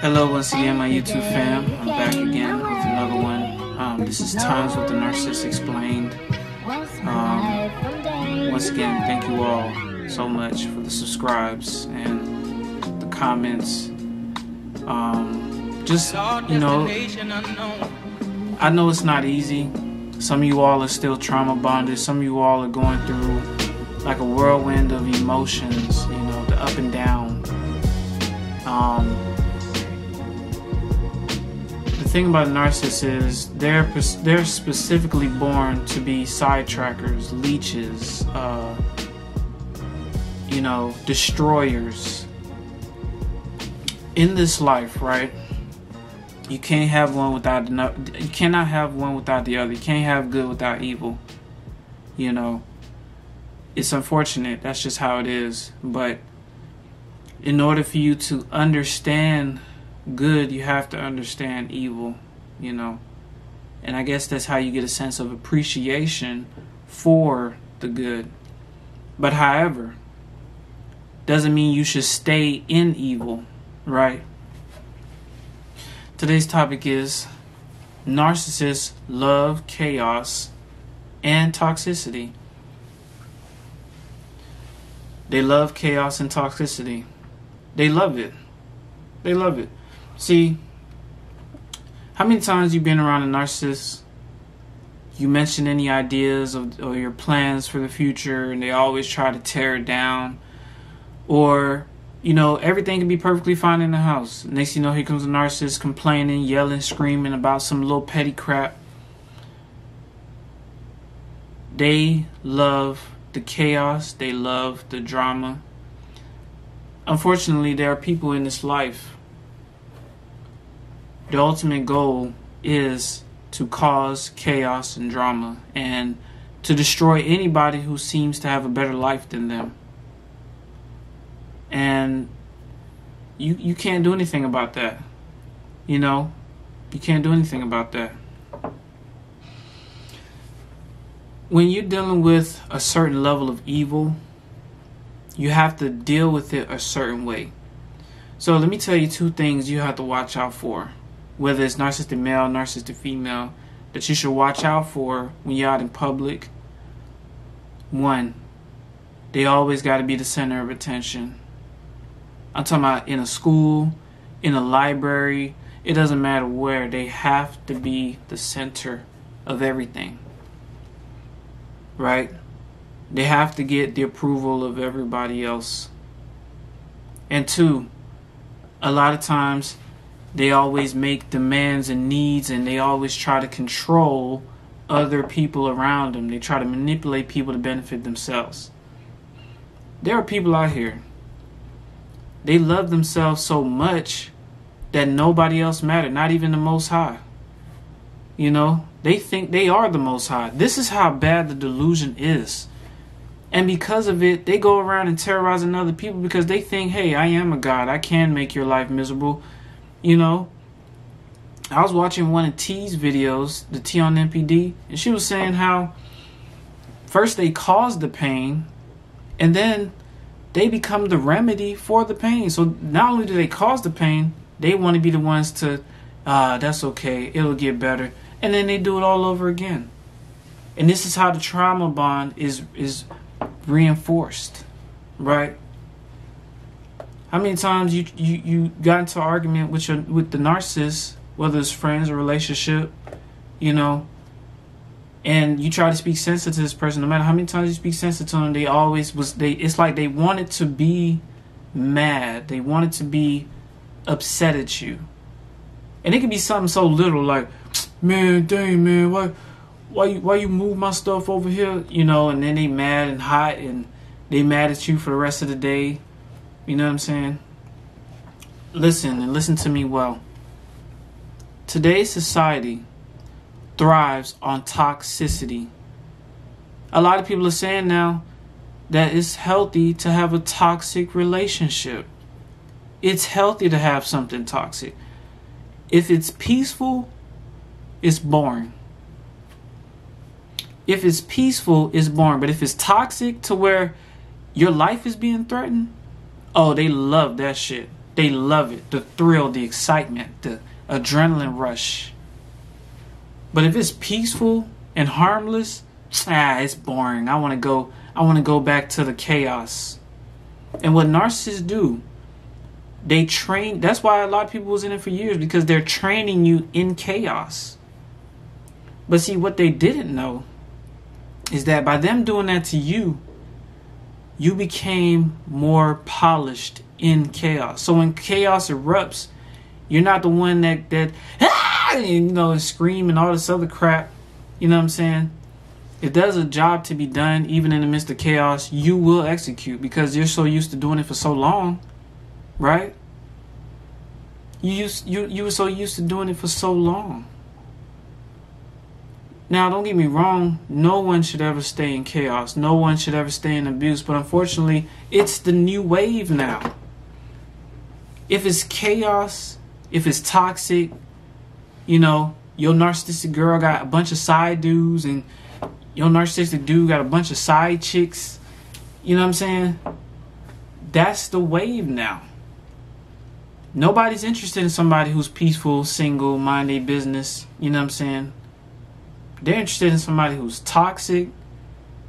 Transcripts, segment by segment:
Hello once again, my YouTube fam. I'm back again with another one. This is Times with the Narcissist Explained. Once again, thank you all so much for the subscribes and the comments. I know it's not easy. Some of you all are still trauma bonded. Some of you all are going through like a whirlwind of emotions, the up and down. The thing about narcissists is they're specifically born to be sidetrackers, leeches, destroyers. In this life, right? You can't have one without you cannot have one without the other. You can't have good without evil. It's unfortunate. That's just how it is. But in order for you to understand good, you have to understand evil, and I guess that's how you get a sense of appreciation for the good. But however, doesn't mean you should stay in evil, right? Today's topic is narcissists love chaos and toxicity. They love chaos and toxicity. They love it. They love it. See, how many times you've been around a narcissist, you mention any ideas or your plans for the future, and they always try to tear it down? Or, everything can be perfectly fine in the house. Next thing you know, here comes a narcissist complaining, yelling, screaming about some little petty crap. They love the chaos. They love the drama. Unfortunately, there are people in this life, the ultimate goal is to cause chaos and drama and to destroy anybody who seems to have a better life than them. And you can't do anything about that. You can't do anything about that. When you're dealing with a certain level of evil, you have to deal with it a certain way. So let me tell you two things you have to watch out for. Whether it's narcissistic male, narcissistic female, that you should watch out for when you're out in public. One, they always got to be the center of attention. I'm talking about in a school, in a library. It doesn't matter where. They have to be the center of everything. Right? They have to get the approval of everybody else. And two, a lot of times they always make demands and needs, and they always try to control other people around them. They try to manipulate people to benefit themselves. There are people out here, they love themselves so much that nobody else matters, not even the Most High. They think they are the Most High. This is how bad the delusion is. And because of it, they go around and terrorizing other people because they think, hey, I am a God. I can make your life miserable. I was watching one of T's videos, the T.W.T.N.E, and she was saying how first they cause the pain and then they become the remedy for the pain. So not only do they cause the pain, they want to be the ones to, that's okay, it'll get better. And then they do it all over again. And this is how the trauma bond is reinforced, right? How many times you got into an argument with the narcissist, whether it's friends or relationship, and you try to speak sense to this person, no matter how many times you speak sense to them, it's like they wanted to be mad. They wanted to be upset at you. And it could be something so little like, man, dang, man, why you move my stuff over here? And then they mad and hot and they mad at you for the rest of the day. You know what I'm saying? Listen to me well. Today's society thrives on toxicity. A lot of people are saying now that it's healthy to have a toxic relationship. It's healthy to have something toxic. If it's peaceful, it's boring. If it's peaceful, it's boring. But if it's toxic to where your life is being threatened, oh, they love that shit. They love it. The thrill, the excitement, the adrenaline rush. But if it's peaceful and harmless, it's boring. I want to go back to the chaos. And what narcissists do, they train. That's why a lot of people was in it for years, because they're training you in chaos. But see, what they didn't know is that by them doing that to you, you became more polished in chaos. So when chaos erupts, you're not the one that and scream and all this other crap. You know what I'm saying? If there's a job to be done, even in the midst of chaos, you will execute, because you're so used to doing it for so long, right? You were so used to doing it for so long. Now, don't get me wrong. No one should ever stay in chaos. No one should ever stay in abuse. But unfortunately, it's the new wave now. If it's chaos, if it's toxic, your narcissistic girl got a bunch of side dudes, and your narcissistic dude got a bunch of side chicks. You know what I'm saying? That's the wave now. Nobody's interested in somebody who's peaceful, single, mind their business. You know what I'm saying? They're interested in somebody who's toxic,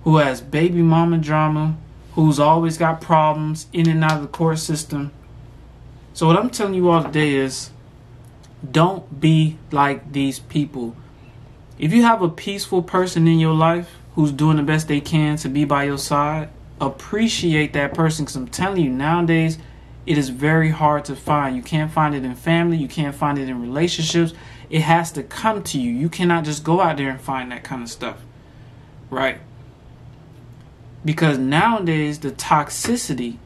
who has baby mama drama, who's always got problems in and out of the court system. So what I'm telling you all today is, don't be like these people. If you have a peaceful person in your life who's doing the best they can to be by your side, appreciate that person, because I'm telling you, nowadays, it is very hard to find. You can't find it in family. You can't find it in relationships. It has to come to you. You cannot just go out there and find that kind of stuff, right? Because nowadays, the toxicity,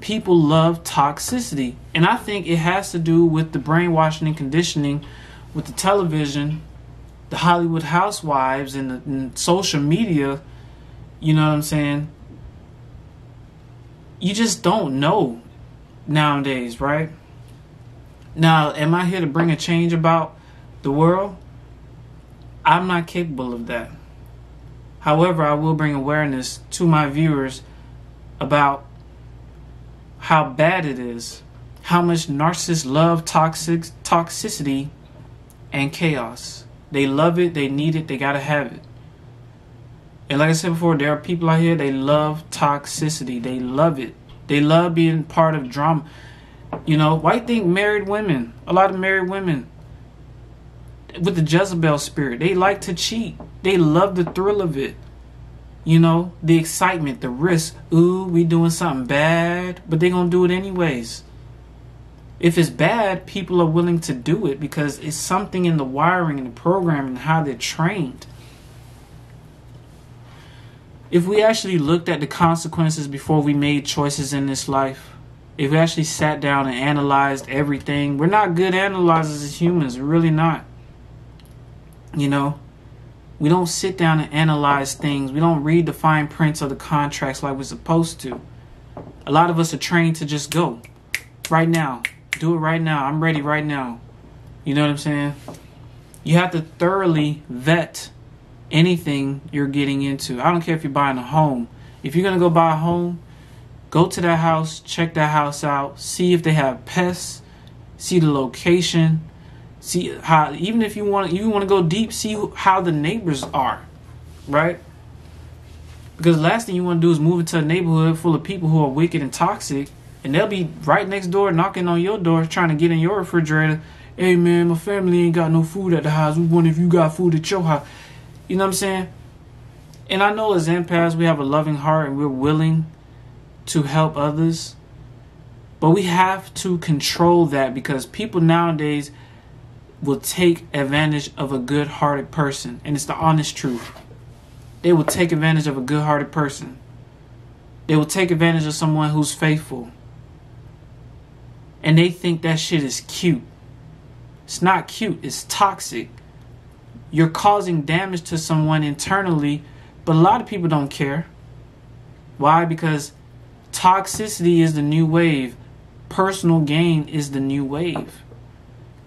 people love toxicity. And I think it has to do with the brainwashing and conditioning with the television, the Hollywood housewives, and social media. You know what I'm saying? You just don't know nowadays, right? Now, am I here to bring a change about the world? I'm not capable of that. However, I will bring awareness to my viewers about how bad it is, how much narcissists love toxicity and chaos. They love it, they need it, they gotta have it. And like I said before, there are people out here, they love toxicity. They love it. They love being part of drama. Why think married women, a lot of married women, with the Jezebel spirit, they like to cheat. They love the thrill of it. The excitement, the risk. Ooh, we doing something bad, but they gonna do it anyways. If it's bad, people are willing to do it because it's something in the wiring and the programming and how they're trained. If we actually looked at the consequences before we made choices in this life, if we actually sat down and analyzed everything, we're not good analyzers as humans. We're really not. We don't sit down and analyze things. We don't read the fine prints of the contracts like we're supposed to. A lot of us are trained to just go right now. Do it right now. I'm ready right now. You know what I'm saying? You have to thoroughly vet anything you're getting into. I don't care if you're buying a home. If you're going to go buy a home, go to that house, check that house out, see if they have pests, see the location, see how, even if you want to go deep, see how the neighbors are, right? Because the last thing you want to do is move into a neighborhood full of people who are wicked and toxic, and they'll be right next door knocking on your door trying to get in your refrigerator. Hey man, my family ain't got no food at the house. We wonder if you got food at your house. You know what I'm saying? And I know as empaths, we have a loving heart and we're willing to help others. But we have to control that, because people nowadays will take advantage of a good-hearted person. And it's the honest truth. They will take advantage of a good-hearted person. They will take advantage of someone who's faithful. And they think that shit is cute. It's not cute. It's toxic. You're causing damage to someone internally, but a lot of people don't care. Why? Because toxicity is the new wave. Personal gain is the new wave.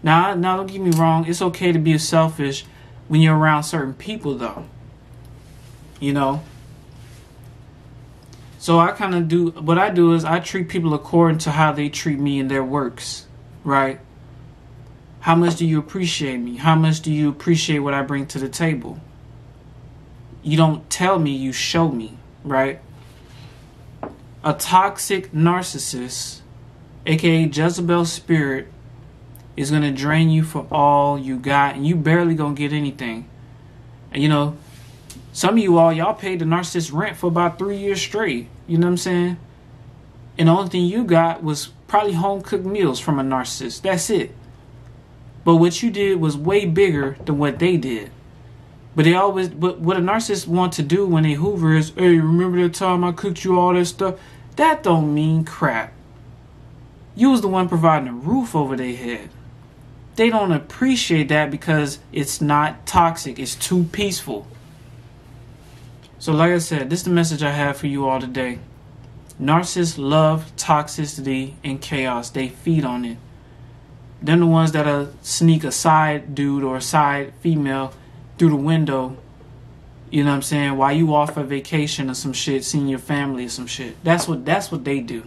Now, don't get me wrong. It's okay to be selfish when you're around certain people, though. So I kind of do, what I do is I treat people according to how they treat me in their works, right? How much do you appreciate me? How much do you appreciate what I bring to the table? You don't tell me, you show me, right? A toxic narcissist, aka Jezebel spirit, is going to drain you for all you got, and you barely going to get anything. And you know, some of you y'all paid the narcissist rent for about 3 years straight. You know what I'm saying? And the only thing you got was probably home-cooked meals from a narcissist. That's it. But what you did was way bigger than what they did. But what a narcissist want to do when they hoover is, hey, remember that time I cooked you all that stuff? That don't mean crap. You was the one providing a roof over their head. They don't appreciate that because it's not toxic. It's too peaceful. So like I said, this is the message I have for you all today. Narcissists love toxicity and chaos. They feed on it. They're the ones that'll sneak a side dude or a side female through the window, you know what I'm saying, while you off a vacation or some shit, seeing your family or some shit. That's what they do.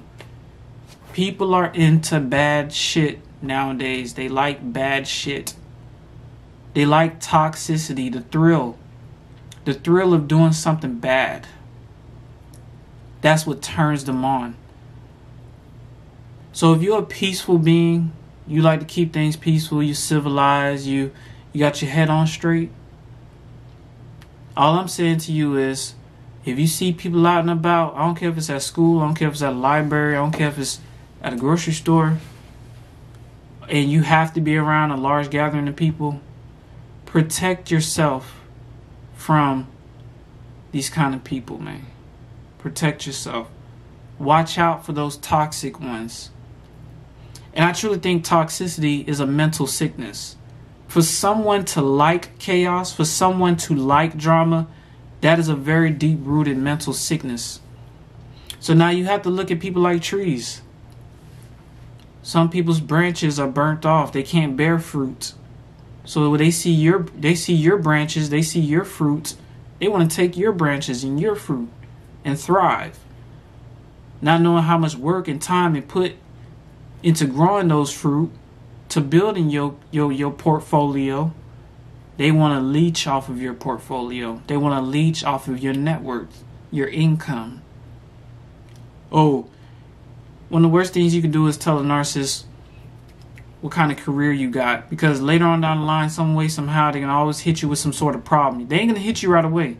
People are into bad shit nowadays. They like bad shit. They like toxicity, the thrill. The thrill of doing something bad. That's what turns them on. So if you're a peaceful being, you like to keep things peaceful, you civilized, you got your head on straight, all I'm saying to you is, if you see people out and about, I don't care if it's at school, I don't care if it's at a library, I don't care if it's at a grocery store, and you have to be around a large gathering of people, protect yourself from these kind of people, man. Protect yourself. Watch out for those toxic ones. And I truly think toxicity is a mental sickness. For someone to like chaos, for someone to like drama, that is a very deep-rooted mental sickness. So now you have to look at people like trees. Some people's branches are burnt off. They can't bear fruit. So when they see your branches, they see your fruit, they want to take your branches and your fruit and thrive. Not knowing how much work and time it put into growing those fruit, to building your portfolio, they want to leech off of your portfolio. They want to leech off of your net worth, your income. Oh, one of the worst things you can do is tell a narcissist what kind of career you got, because later on down the line, some way, somehow, they're going to always hit you with some sort of problem. They ain't going to hit you right away.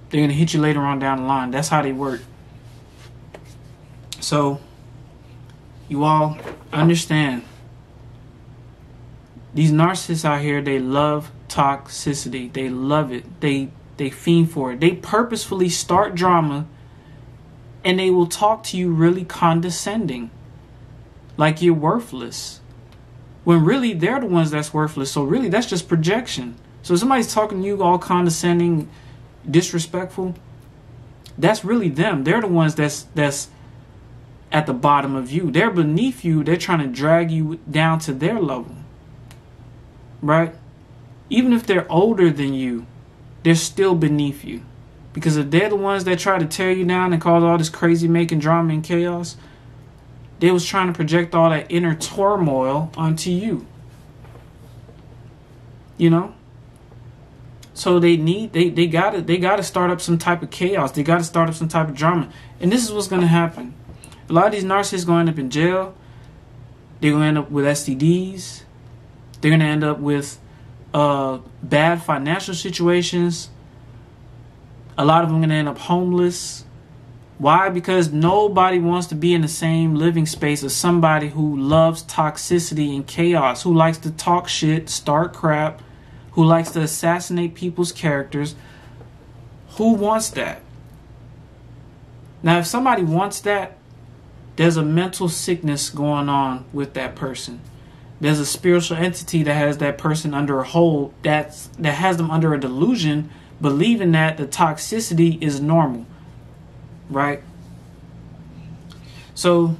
They're going to hit you later on down the line. That's how they work. So, you all understand, these narcissists out here, they love toxicity. They love it. They fiend for it. They purposefully start drama, and they will talk to you really condescending, like you're worthless, when really they're the ones that's worthless. So really that's just projection. So if somebody's talking to you all condescending, disrespectful, that's really them. They're the ones that's at the bottom of you. They're beneath you. They're trying to drag you down to their level. Right? Even if they're older than you, they're still beneath you. Because if they're the ones that try to tear you down and cause all this crazy making drama and chaos, they was trying to project all that inner turmoil onto you. You know? So they gotta start up some type of chaos. They gotta start up some type of drama. And this is what's gonna happen. A lot of these narcissists gonna end up in jail. They're gonna end up with STDs. They're gonna end up with bad financial situations. A lot of them are gonna end up homeless. Why? Because nobody wants to be in the same living space as somebody who loves toxicity and chaos, who likes to talk shit, start crap, who likes to assassinate people's characters. Who wants that? Now, if somebody wants that, there's a mental sickness going on with that person. There's a spiritual entity that has that person under a hold, that has them under a delusion, believing that the toxicity is normal. Right? So,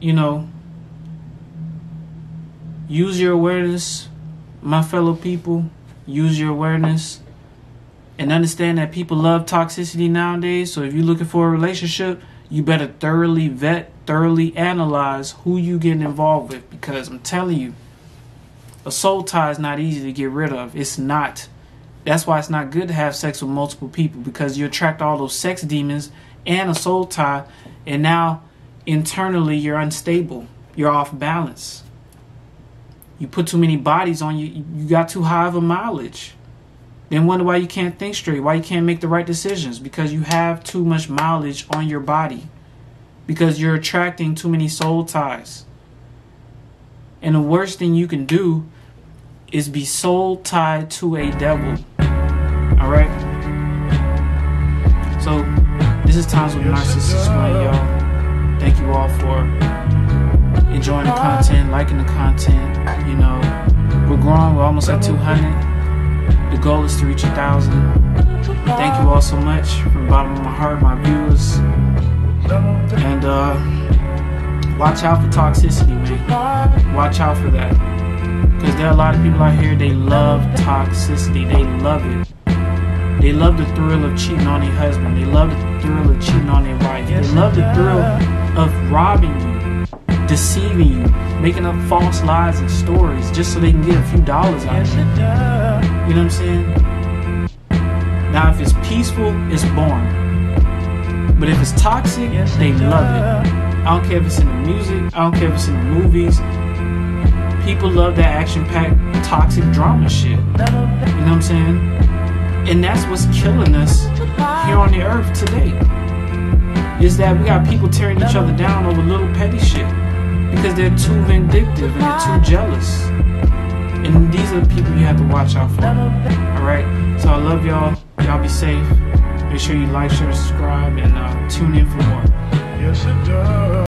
you know, use your awareness, my fellow people. Use your awareness. And understand that people love toxicity nowadays. So if you're looking for a relationship, you better thoroughly vet, thoroughly analyze who you getting involved with. Because I'm telling you, a soul tie is not easy to get rid of. It's not. That's why it's not good to have sex with multiple people, because you attract all those sex demons and a soul tie. And now internally you're unstable. You're off balance. You put too many bodies on you. You got too high of a mileage. Then wonder why you can't think straight, why you can't make the right decisions, because you have too much mileage on your body, because you're attracting too many soul ties. And the worst thing you can do is be soul tied to a devil. Alright? So, this is Times with Narcissists Explain, y'all. Thank you all for enjoying the content, liking the content. You know, we're growing, we're almost at 200. The goal is to reach 1,000. Thank you all so much from the bottom of my heart, my viewers. And watch out for toxicity, man. Watch out for that. Because there are a lot of people out here, they love toxicity. They love it. They love the thrill of cheating on their husband. They love the thrill of cheating on their wife. They love the thrill of robbing you, deceiving you, making up false lies and stories just so they can get a few dollars out of you. You know what I'm saying? Now, if it's peaceful, it's boring. But if it's toxic, they love it. I don't care if it's in the music. I don't care if it's in the movies. People love that action-packed, toxic drama shit. You know what I'm saying? And that's what's killing us here on the earth today. Is that we got people tearing each other down over little petty shit. Because they're too vindictive and they're too jealous. And these are the people you have to watch out for. Alright? So I love y'all. Y'all be safe. Make sure you like, share, subscribe, and tune in for more.